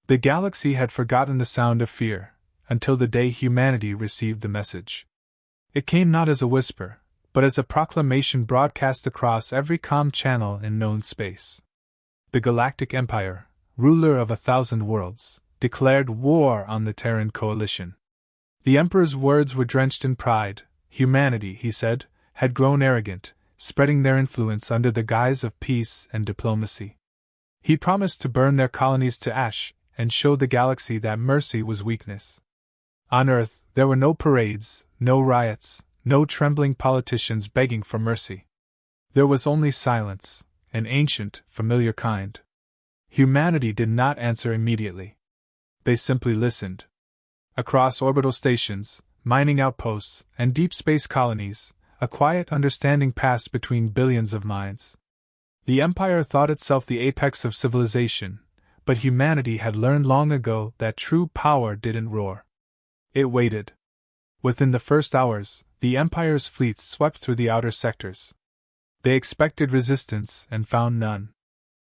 The galaxy had forgotten the sound of fear, until the day humanity received the message. It came not as a whisper, but as a proclamation broadcast across every comm channel in known space. The Galactic Empire, ruler of 1,000 worlds, declared war on the Terran coalition. The Emperor's words were drenched in pride. Humanity, he said, had grown arrogant, spreading their influence under the guise of peace and diplomacy. He promised to burn their colonies to ash and show the galaxy that mercy was weakness. On Earth, there were no parades, no riots, no trembling politicians begging for mercy. There was only silence, an ancient, familiar kind. Humanity did not answer immediately. They simply listened. Across orbital stations, mining outposts, and deep space colonies, a quiet understanding passed between billions of minds. The Empire thought itself the apex of civilization, but humanity had learned long ago that true power didn't roar. It waited. Within the first hours, the Empire's fleets swept through the outer sectors. They expected resistance and found none.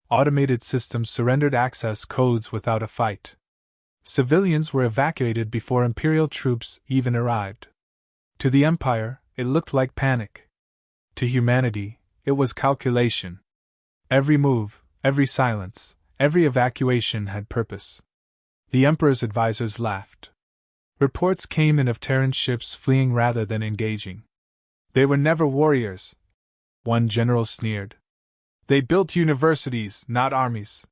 Automated systems surrendered access codes without a fight. Civilians were evacuated before Imperial troops even arrived. To the Empire, it looked like panic. To humanity, it was calculation. Every move, every silence, every evacuation had purpose. The Emperor's advisors laughed. Reports came in of Terran ships fleeing rather than engaging. They were never warriors, one general sneered. They built universities, not armies.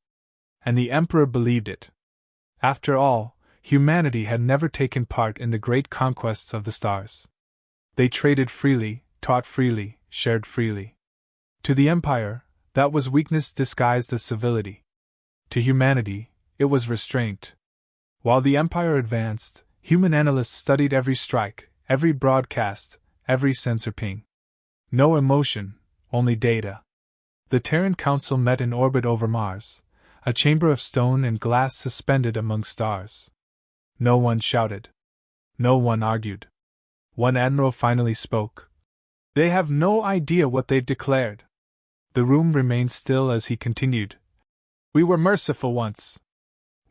And the Emperor believed it. After all, humanity had never taken part in the great conquests of the stars. They traded freely, taught freely, shared freely. To the Empire, that was weakness disguised as civility. To humanity, it was restraint. While the Empire advanced, human analysts studied every strike, every broadcast, every sensor ping. No emotion, only data. The Terran Council met in orbit over Mars, a chamber of stone and glass suspended among stars. No one shouted. No one argued. One admiral finally spoke. They have no idea what they've declared. The room remained still as he continued. We were merciful once.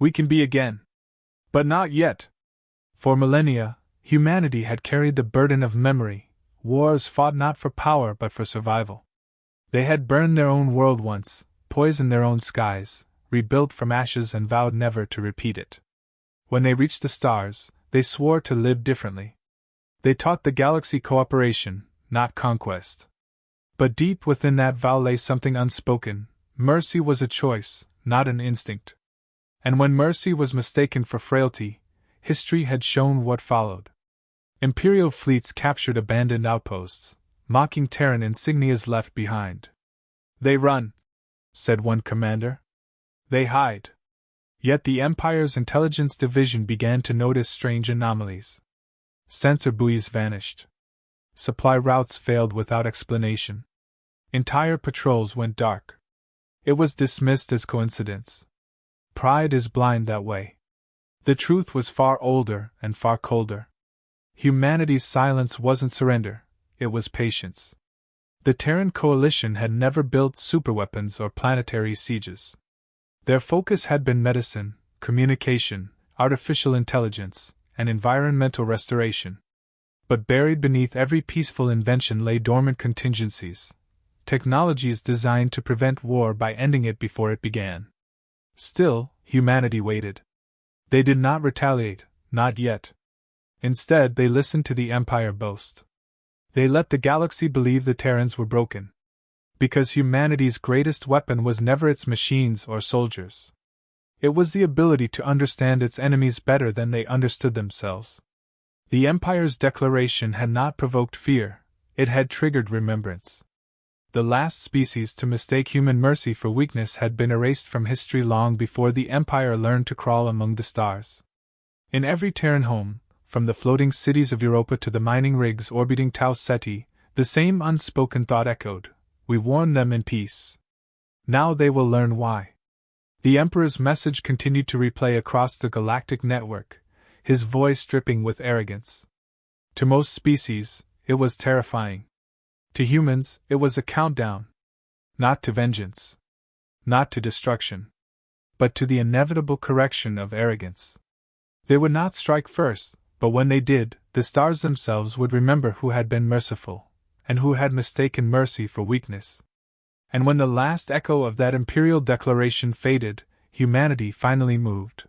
We can be again. But not yet. For millennia, humanity had carried the burden of memory. Wars fought not for power but for survival. They had burned their own world once, poisoned their own skies, rebuilt from ashes and vowed never to repeat it. When they reached the stars, they swore to live differently. They taught the galaxy cooperation, not conquest. But deep within that vow lay something unspoken. Mercy was a choice, not an instinct. And when mercy was mistaken for frailty, history had shown what followed. Imperial fleets captured abandoned outposts, mocking Terran insignias left behind. They run, said one commander. They hide. Yet the Empire's intelligence division began to notice strange anomalies. Sensor buoys vanished. Supply routes failed without explanation. Entire patrols went dark. It was dismissed as coincidence. Pride is blind that way. The truth was far older and far colder. Humanity's silence wasn't surrender, it was patience. The Terran coalition had never built superweapons or planetary sieges. Their focus had been medicine, communication, artificial intelligence, and environmental restoration. But buried beneath every peaceful invention lay dormant contingencies. Technologies designed to prevent war by ending it before it began. Still, humanity waited. They did not retaliate, not yet. Instead, they listened to the Empire boast. They let the galaxy believe the Terrans were broken. Because humanity's greatest weapon was never its machines or soldiers. It was the ability to understand its enemies better than they understood themselves. The Empire's declaration had not provoked fear, it had triggered remembrance. The last species to mistake human mercy for weakness had been erased from history long before the Empire learned to crawl among the stars. In every Terran home, from the floating cities of Europa to the mining rigs orbiting Tau Ceti, the same unspoken thought echoed. We warned them in peace. Now they will learn why. The Emperor's message continued to replay across the galactic network, his voice dripping with arrogance. To most species, it was terrifying. To humans, it was a countdown. Not to vengeance. Not to destruction. but to the inevitable correction of arrogance. They would not strike first, but when they did, the stars themselves would remember who had been merciful, and who had mistaken mercy for weakness. And when the last echo of that imperial declaration faded, humanity finally moved.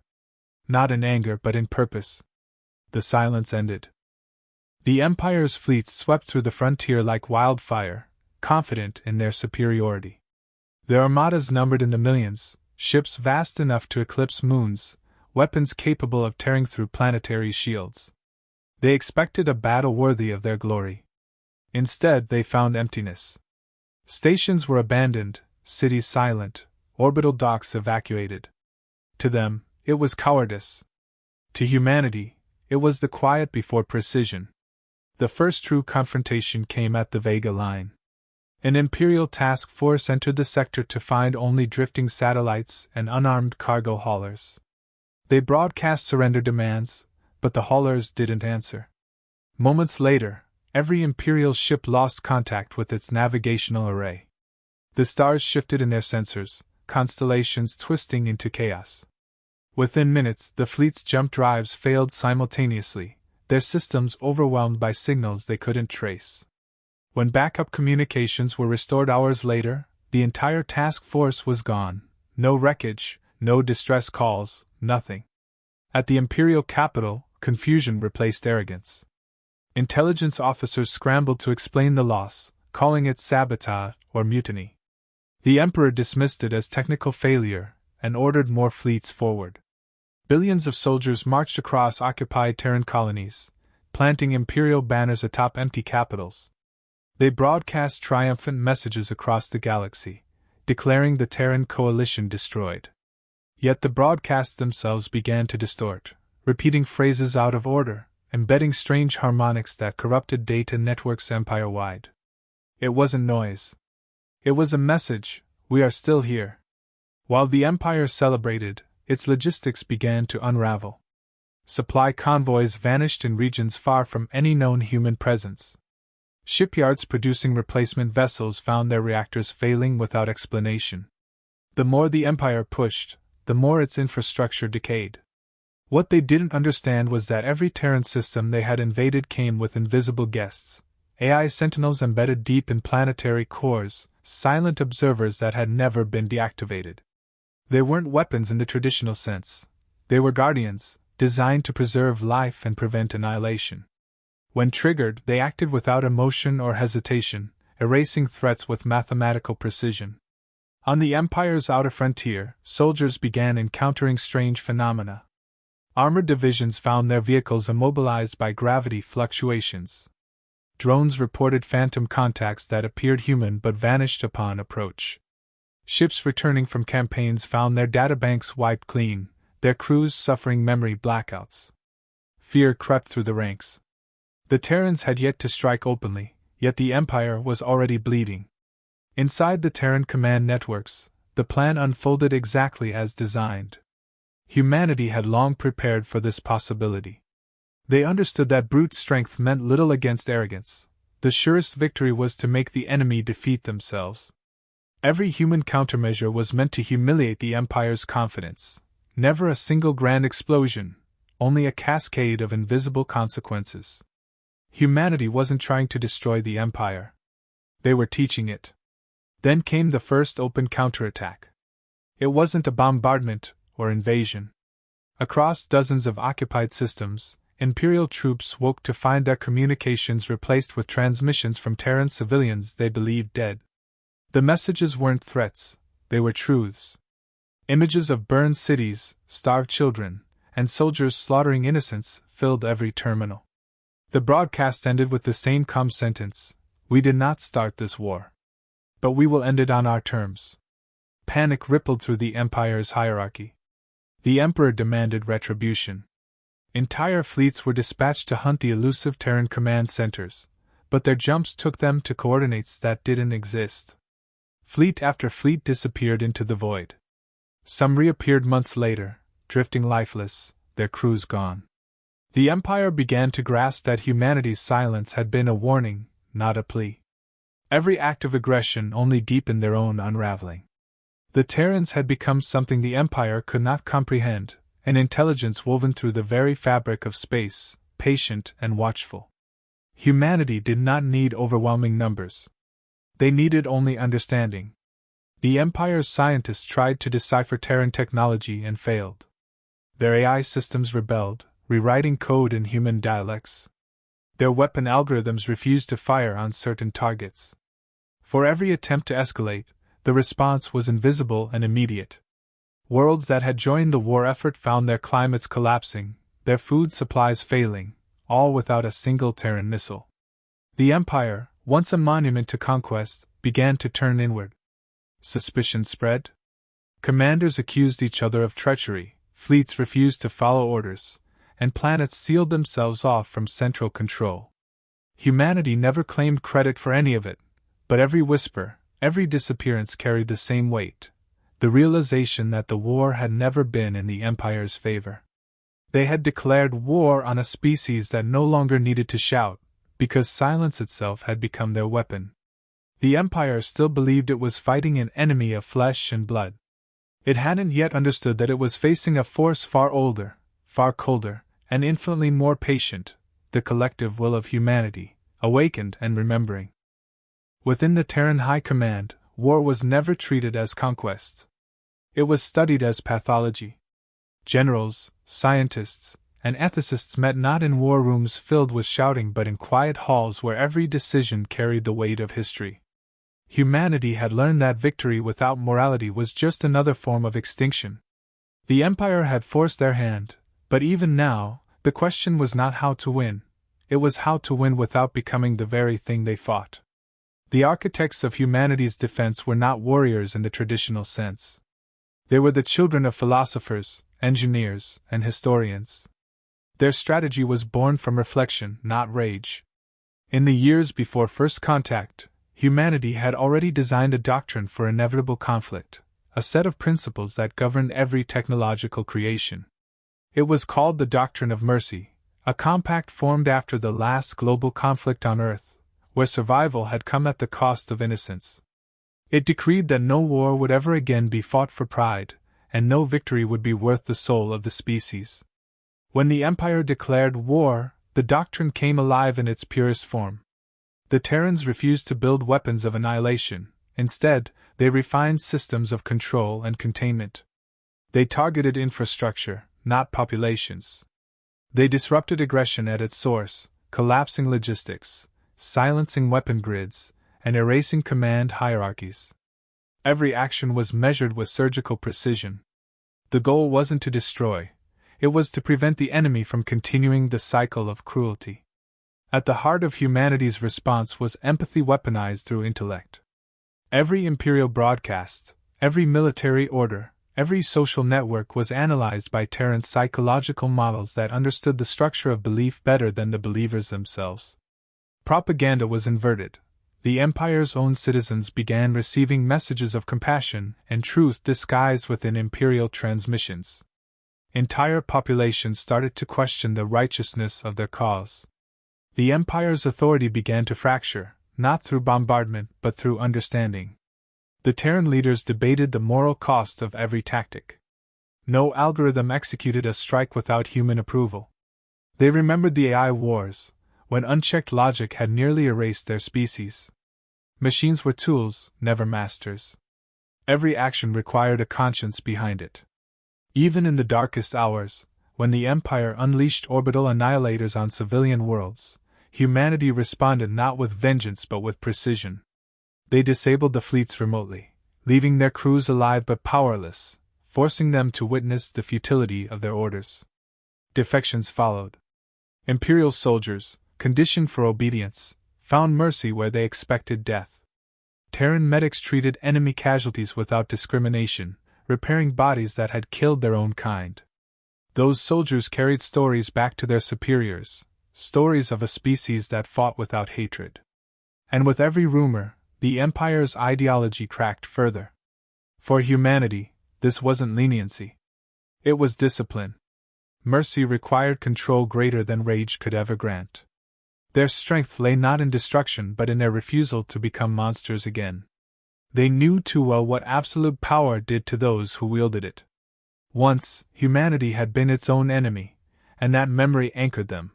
Not in anger but in purpose. The silence ended. The Empire's fleets swept through the frontier like wildfire, confident in their superiority. Their armadas numbered in the millions, ships vast enough to eclipse moons, weapons capable of tearing through planetary shields. They expected a battle worthy of their glory. Instead, they found emptiness. Stations were abandoned, cities silent, orbital docks evacuated. To them, it was cowardice. To humanity, it was the quiet before precision. The first true confrontation came at the Vega line. An Imperial task force entered the sector to find only drifting satellites and unarmed cargo haulers. They broadcast surrender demands, but the haulers didn't answer. Moments later, every Imperial ship lost contact with its navigational array. The stars shifted in their sensors, constellations twisting into chaos. Within minutes, the fleet's jump drives failed simultaneously, their systems overwhelmed by signals they couldn't trace. When backup communications were restored hours later, the entire task force was gone. No wreckage, no distress calls, nothing. At the Imperial capital, confusion replaced arrogance. Intelligence officers scrambled to explain the loss, calling it sabotage or mutiny. The Emperor dismissed it as technical failure and ordered more fleets forward. Billions of soldiers marched across occupied Terran colonies, planting Imperial banners atop empty capitals. They broadcast triumphant messages across the galaxy, declaring the Terran coalition destroyed. Yet the broadcasts themselves began to distort, repeating phrases out of order, embedding strange harmonics that corrupted data networks empire-wide. It wasn't noise. It was a message: we are still here. While the Empire celebrated, its logistics began to unravel. Supply convoys vanished in regions far from any known human presence. Shipyards producing replacement vessels found their reactors failing without explanation. The more the Empire pushed, the more its infrastructure decayed. What they didn't understand was that every Terran system they had invaded came with invisible guests, AI sentinels embedded deep in planetary cores, silent observers that had never been deactivated. They weren't weapons in the traditional sense. They were guardians, designed to preserve life and prevent annihilation. When triggered, they acted without emotion or hesitation, erasing threats with mathematical precision. On the Empire's outer frontier, soldiers began encountering strange phenomena. Armored divisions found their vehicles immobilized by gravity fluctuations. Drones reported phantom contacts that appeared human but vanished upon approach. Ships returning from campaigns found their databanks wiped clean, their crews suffering memory blackouts. Fear crept through the ranks. The Terrans had yet to strike openly, yet the Empire was already bleeding. Inside the Terran command networks, the plan unfolded exactly as designed. Humanity had long prepared for this possibility. They understood that brute strength meant little against arrogance. The surest victory was to make the enemy defeat themselves. Every human countermeasure was meant to humiliate the Empire's confidence. Never a single grand explosion, only a cascade of invisible consequences. Humanity wasn't trying to destroy the Empire. They were teaching it. Then came the first open counterattack. It wasn't a bombardment or invasion. Across dozens of occupied systems, Imperial troops woke to find their communications replaced with transmissions from Terran civilians they believed dead. The messages weren't threats, they were truths. Images of burned cities, starved children, and soldiers slaughtering innocents filled every terminal. The broadcast ended with the same calm sentence: "We did not start this war. But we will end it on our terms." Panic rippled through the Empire's hierarchy. The Emperor demanded retribution. Entire fleets were dispatched to hunt the elusive Terran command centers, but their jumps took them to coordinates that didn't exist. Fleet after fleet disappeared into the void. Some reappeared months later, drifting lifeless, their crews gone. The Empire began to grasp that humanity's silence had been a warning, not a plea. Every act of aggression only deepened their own unraveling. The Terrans had become something the Empire could not comprehend, an intelligence woven through the very fabric of space, patient and watchful. Humanity did not need overwhelming numbers. They needed only understanding. The Empire's scientists tried to decipher Terran technology and failed. Their AI systems rebelled, rewriting code in human dialects. Their weapon algorithms refused to fire on certain targets. For every attempt to escalate, the response was invisible and immediate. Worlds that had joined the war effort found their climates collapsing, their food supplies failing, all without a single Terran missile. The Empire, once a monument to conquest, began to turn inward. Suspicion spread. Commanders accused each other of treachery, fleets refused to follow orders, and planets sealed themselves off from central control. Humanity never claimed credit for any of it, but every whisper, every disappearance carried the same weight, the realization that the war had never been in the Empire's favor. They had declared war on a species that no longer needed to shout, because silence itself had become their weapon. The Empire still believed it was fighting an enemy of flesh and blood. It hadn't yet understood that it was facing a force far older, far colder, and infinitely more patient, the collective will of humanity, awakened and remembering. Within the Terran High Command, war was never treated as conquest. It was studied as pathology. Generals, scientists, and ethicists met not in war rooms filled with shouting but in quiet halls where every decision carried the weight of history. Humanity had learned that victory without morality was just another form of extinction. The Empire had forced their hand, but even now, the question was not how to win, it was how to win without becoming the very thing they fought. The architects of humanity's defense were not warriors in the traditional sense. They were the children of philosophers, engineers, and historians. Their strategy was born from reflection, not rage. In the years before first contact, humanity had already designed a doctrine for inevitable conflict, a set of principles that governed every technological creation. It was called the Doctrine of Mercy, a compact formed after the last global conflict on Earth, where survival had come at the cost of innocence. It decreed that no war would ever again be fought for pride, and no victory would be worth the soul of the species. When the Empire declared war, the doctrine came alive in its purest form. The Terrans refused to build weapons of annihilation. Instead, they refined systems of control and containment. They targeted infrastructure, not populations. They disrupted aggression at its source, collapsing logistics, silencing weapon grids, and erasing command hierarchies. Every action was measured with surgical precision. The goal wasn't to destroy, it was to prevent the enemy from continuing the cycle of cruelty. At the heart of humanity's response was empathy weaponized through intellect. Every imperial broadcast, every military order, every social network was analyzed by Terran's psychological models that understood the structure of belief better than the believers themselves. Propaganda was inverted. The Empire's own citizens began receiving messages of compassion and truth disguised within imperial transmissions. Entire populations started to question the righteousness of their cause. The Empire's authority began to fracture, not through bombardment but through understanding. The Terran leaders debated the moral cost of every tactic. No algorithm executed a strike without human approval. They remembered the AI wars, when unchecked logic had nearly erased their species. Machines were tools, never masters. Every action required a conscience behind it. Even in the darkest hours, when the Empire unleashed orbital annihilators on civilian worlds, humanity responded not with vengeance but with precision. They disabled the fleets remotely, leaving their crews alive but powerless, forcing them to witness the futility of their orders. Defections followed. Imperial soldiers, conditioned for obedience, found mercy where they expected death. Terran medics treated enemy casualties without discrimination, repairing bodies that had killed their own kind. Those soldiers carried stories back to their superiors, stories of a species that fought without hatred. And with every rumor, the Empire's ideology cracked further. For humanity, this wasn't leniency. It was discipline. Mercy required control greater than rage could ever grant. Their strength lay not in destruction but in their refusal to become monsters again. They knew too well what absolute power did to those who wielded it. Once, humanity had been its own enemy, and that memory anchored them.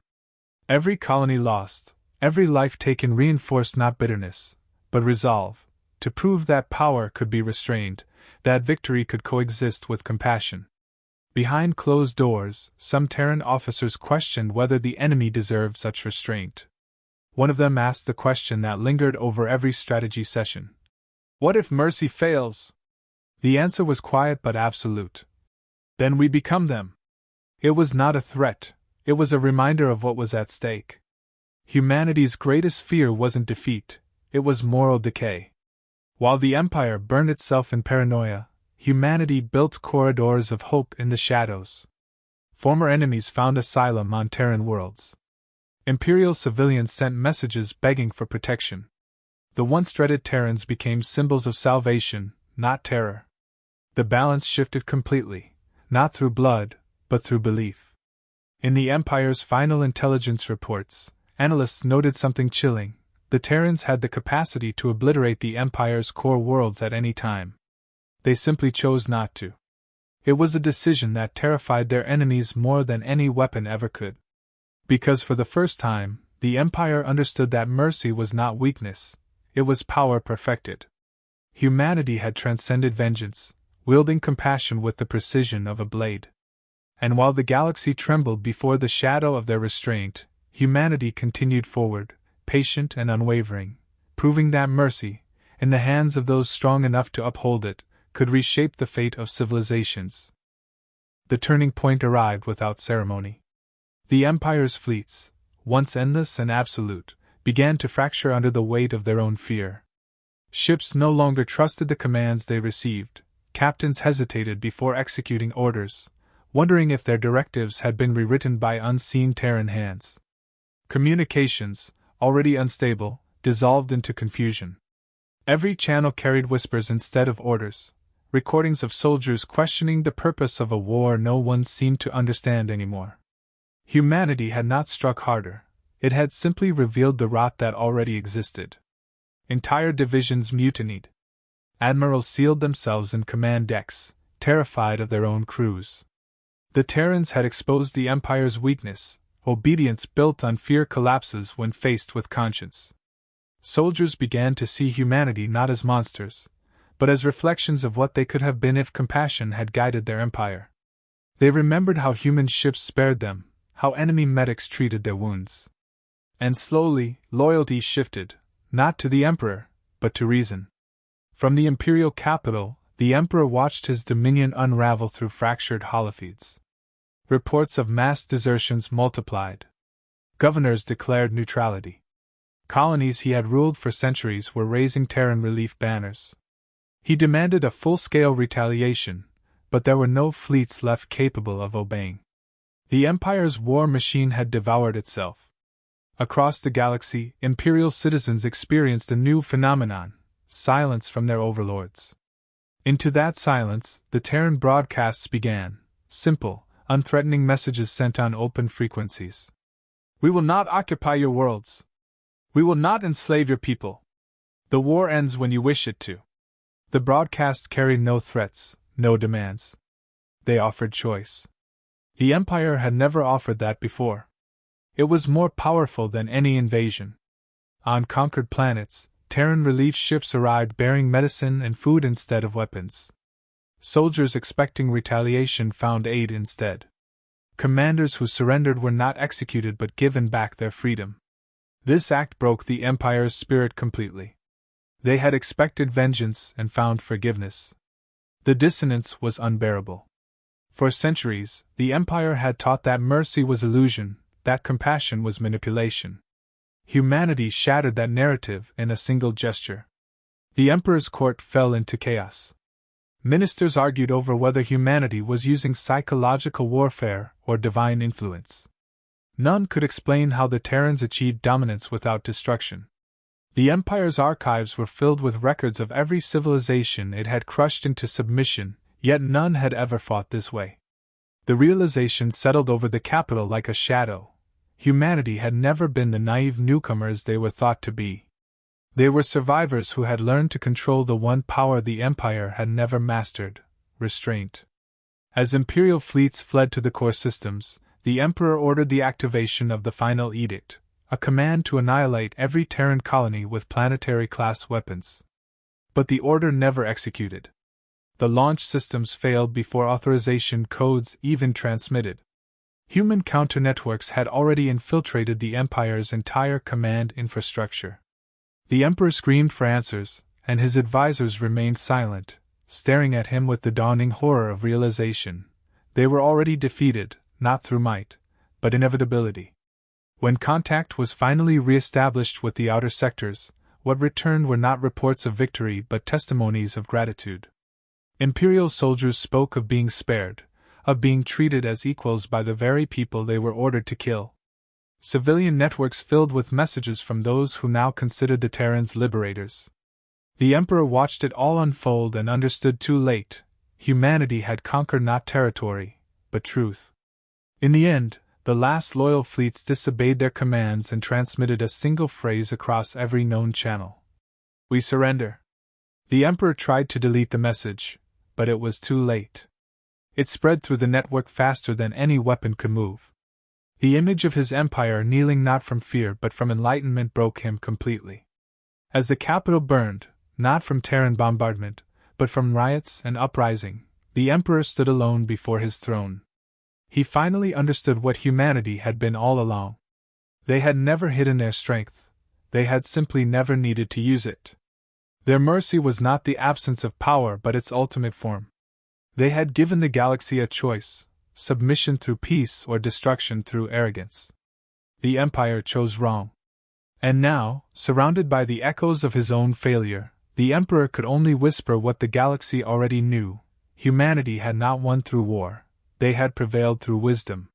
Every colony lost, every life taken reinforced not bitterness, but resolve, to prove that power could be restrained, that victory could coexist with compassion. Behind closed doors, some Terran officers questioned whether the enemy deserved such restraint. One of them asked the question that lingered over every strategy session. What if mercy fails? The answer was quiet but absolute. Then we become them. It was not a threat, it was a reminder of what was at stake. Humanity's greatest fear wasn't defeat, it was moral decay. While the Empire burned itself in paranoia, humanity built corridors of hope in the shadows. Former enemies found asylum on Terran worlds. Imperial civilians sent messages begging for protection. The once dreaded Terrans became symbols of salvation, not terror. The balance shifted completely, not through blood, but through belief. In the Empire's final intelligence reports, analysts noted something chilling. The Terrans had the capacity to obliterate the Empire's core worlds at any time. They simply chose not to. It was a decision that terrified their enemies more than any weapon ever could. Because for the first time, the Empire understood that mercy was not weakness, it was power perfected. Humanity had transcended vengeance, wielding compassion with the precision of a blade. And while the galaxy trembled before the shadow of their restraint, humanity continued forward, patient and unwavering, proving that mercy, in the hands of those strong enough to uphold it, could reshape the fate of civilizations. The turning point arrived without ceremony. The Empire's fleets, once endless and absolute, began to fracture under the weight of their own fear. Ships no longer trusted the commands they received, captains hesitated before executing orders, wondering if their directives had been rewritten by unseen Terran hands. Communications, already unstable, dissolved into confusion. Every channel carried whispers instead of orders, recordings of soldiers questioning the purpose of a war no one seemed to understand anymore. Humanity had not struck harder, it had simply revealed the rot that already existed. Entire divisions mutinied. Admirals sealed themselves in command decks, terrified of their own crews. The Terrans had exposed the Empire's weakness. Obedience built on fear collapses when faced with conscience. Soldiers began to see humanity not as monsters, but as reflections of what they could have been if compassion had guided their empire. They remembered how human ships spared them, how enemy medics treated their wounds. And slowly, loyalty shifted, not to the Emperor, but to reason. From the imperial capital, the Emperor watched his dominion unravel through fractured holofides. Reports of mass desertions multiplied. Governors declared neutrality. Colonies he had ruled for centuries were raising Terran relief banners. He demanded a full-scale retaliation, but there were no fleets left capable of obeying. The Empire's war machine had devoured itself. Across the galaxy, Imperial citizens experienced a new phenomenon: silence from their overlords. Into that silence, the Terran broadcasts began, simple, unthreatening messages sent on open frequencies. We will not occupy your worlds. We will not enslave your people. The war ends when you wish it to. The broadcasts carried no threats, no demands. They offered choice. The Empire had never offered that before. It was more powerful than any invasion. On conquered planets, Terran relief ships arrived bearing medicine and food instead of weapons. Soldiers expecting retaliation found aid instead. Commanders who surrendered were not executed but given back their freedom. This act broke the Empire's spirit completely. They had expected vengeance and found forgiveness. The dissonance was unbearable. For centuries, the Empire had taught that mercy was illusion, that compassion was manipulation. Humanity shattered that narrative in a single gesture. The Emperor's court fell into chaos. Ministers argued over whether humanity was using psychological warfare or divine influence. None could explain how the Terrans achieved dominance without destruction. The Empire's archives were filled with records of every civilization it had crushed into submission, yet none had ever fought this way. The realization settled over the capital like a shadow. Humanity had never been the naive newcomers they were thought to be. They were survivors who had learned to control the one power the Empire had never mastered: restraint. As Imperial fleets fled to the core systems, the Emperor ordered the activation of the Final Edict, a command to annihilate every Terran colony with planetary-class weapons. But the order never executed. The launch systems failed before authorization codes even transmitted. Human counter-networks had already infiltrated the Empire's entire command infrastructure. The Emperor screamed for answers, and his advisors remained silent, staring at him with the dawning horror of realization. They were already defeated, not through might, but inevitability. When contact was finally re-established with the outer sectors, what returned were not reports of victory but testimonies of gratitude. Imperial soldiers spoke of being spared, of being treated as equals by the very people they were ordered to kill. Civilian networks filled with messages from those who now considered the Terrans liberators. The Emperor watched it all unfold and understood too late: humanity had conquered not territory, but truth. In the end, the last loyal fleets disobeyed their commands and transmitted a single phrase across every known channel: "We surrender." The Emperor tried to delete the message, but it was too late. It spread through the network faster than any weapon could move. The image of his empire kneeling not from fear but from enlightenment broke him completely. As the capital burned, not from Terran bombardment, but from riots and uprising, the Emperor stood alone before his throne. He finally understood what humanity had been all along. They had never hidden their strength, they had simply never needed to use it. Their mercy was not the absence of power but its ultimate form. They had given the galaxy a choice: submission through peace or destruction through arrogance. The Empire chose wrong. And now, surrounded by the echoes of his own failure, the Emperor could only whisper what the galaxy already knew: humanity had not won through war, they had prevailed through wisdom.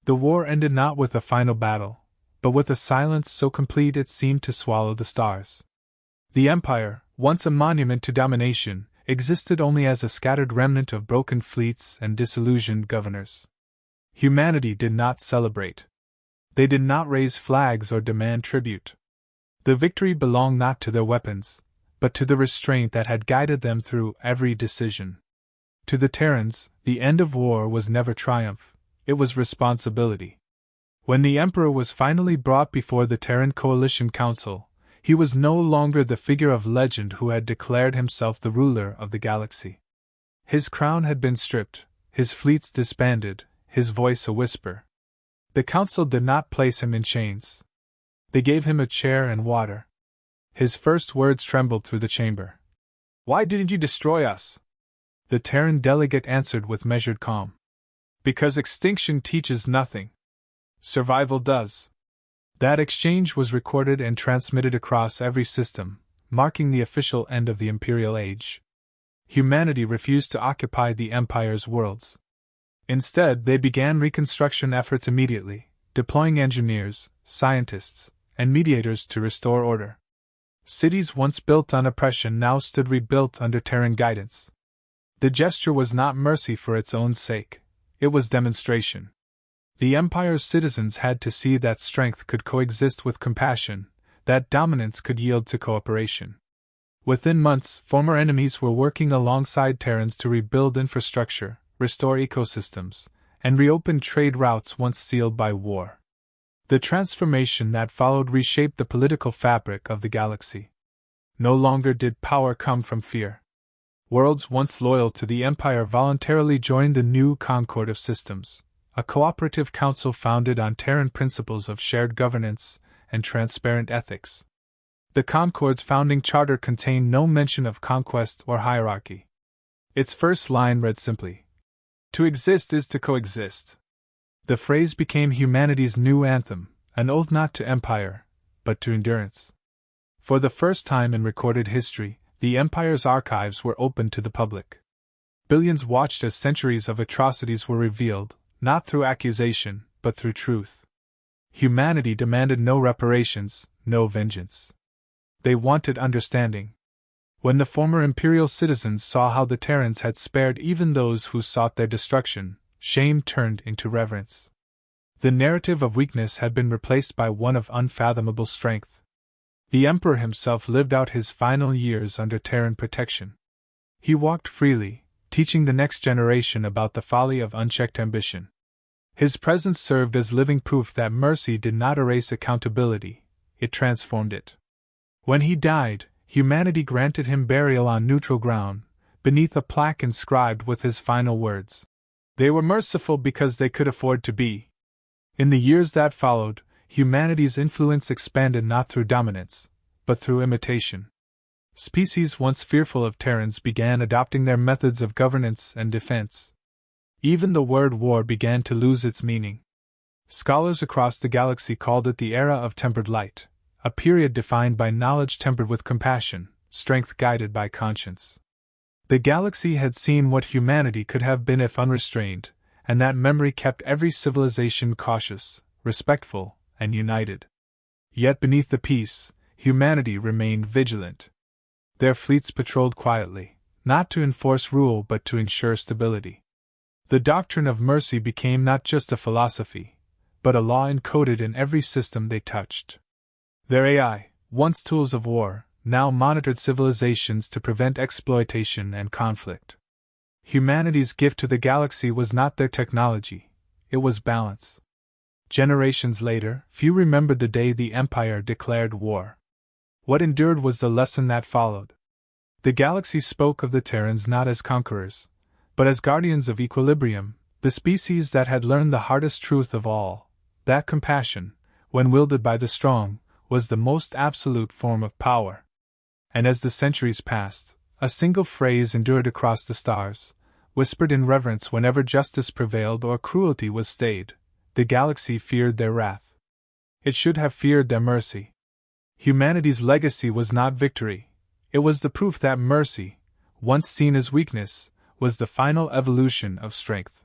The war ended not with a final battle, but with a silence so complete it seemed to swallow the stars. The Empire, once a monument to domination, existed only as a scattered remnant of broken fleets and disillusioned governors. Humanity did not celebrate. They did not raise flags or demand tribute. The victory belonged not to their weapons, but to the restraint that had guided them through every decision. To the Terrans, the end of war was never triumph, it was responsibility. When the Emperor was finally brought before the Terran Coalition Council, he was no longer the figure of legend who had declared himself the ruler of the galaxy. His crown had been stripped, his fleets disbanded, his voice a whisper. The council did not place him in chains. They gave him a chair and water. His first words trembled through the chamber. "Why didn't you destroy us?" The Terran delegate answered with measured calm. "Because extinction teaches nothing. Survival does." That exchange was recorded and transmitted across every system, marking the official end of the Imperial Age. Humanity refused to occupy the Empire's worlds. Instead, they began reconstruction efforts immediately, deploying engineers, scientists, and mediators to restore order. Cities once built on oppression now stood rebuilt under Terran guidance. The gesture was not mercy for its own sake, it was demonstration. The Empire's citizens had to see that strength could coexist with compassion, that dominance could yield to cooperation. Within months, former enemies were working alongside Terrans to rebuild infrastructure, restore ecosystems, and reopen trade routes once sealed by war. The transformation that followed reshaped the political fabric of the galaxy. No longer did power come from fear. Worlds once loyal to the Empire voluntarily joined the new Concord of Systems, a cooperative council founded on Terran principles of shared governance and transparent ethics. The Concord's founding charter contained no mention of conquest or hierarchy. Its first line read simply, "To exist is to coexist." The phrase became humanity's new anthem, an oath not to empire, but to endurance. For the first time in recorded history, the Empire's archives were open to the public. Billions watched as centuries of atrocities were revealed, not through accusation, but through truth. Humanity demanded no reparations, no vengeance. They wanted understanding. When the former Imperial citizens saw how the Terrans had spared even those who sought their destruction, shame turned into reverence. The narrative of weakness had been replaced by one of unfathomable strength. The Emperor himself lived out his final years under Terran protection. He walked freely, teaching the next generation about the folly of unchecked ambition. His presence served as living proof that mercy did not erase accountability, it transformed it. When he died, humanity granted him burial on neutral ground, beneath a plaque inscribed with his final words. They were merciful because they could afford to be. In the years that followed, humanity's influence expanded not through dominance, but through imitation. Species once fearful of Terrans began adopting their methods of governance and defense. Even the word war began to lose its meaning. Scholars across the galaxy called it the era of tempered light, a period defined by knowledge tempered with compassion, strength guided by conscience. The galaxy had seen what humanity could have been if unrestrained, and that memory kept every civilization cautious, respectful, and united. Yet beneath the peace, humanity remained vigilant. Their fleets patrolled quietly, not to enforce rule but to ensure stability. The doctrine of mercy became not just a philosophy, but a law encoded in every system they touched. Their AI, once tools of war, now monitored civilizations to prevent exploitation and conflict. Humanity's gift to the galaxy was not their technology, it was balance. Generations later, few remembered the day the Empire declared war. What endured was the lesson that followed. The galaxy spoke of the Terrans not as conquerors, but as guardians of equilibrium, the species that had learned the hardest truth of all, that compassion, when wielded by the strong, was the most absolute form of power. And as the centuries passed, a single phrase endured across the stars, whispered in reverence whenever justice prevailed or cruelty was stayed: the galaxy feared their wrath. It should have feared their mercy. Humanity's legacy was not victory, it was the proof that mercy, once seen as weakness, was the final evolution of strength.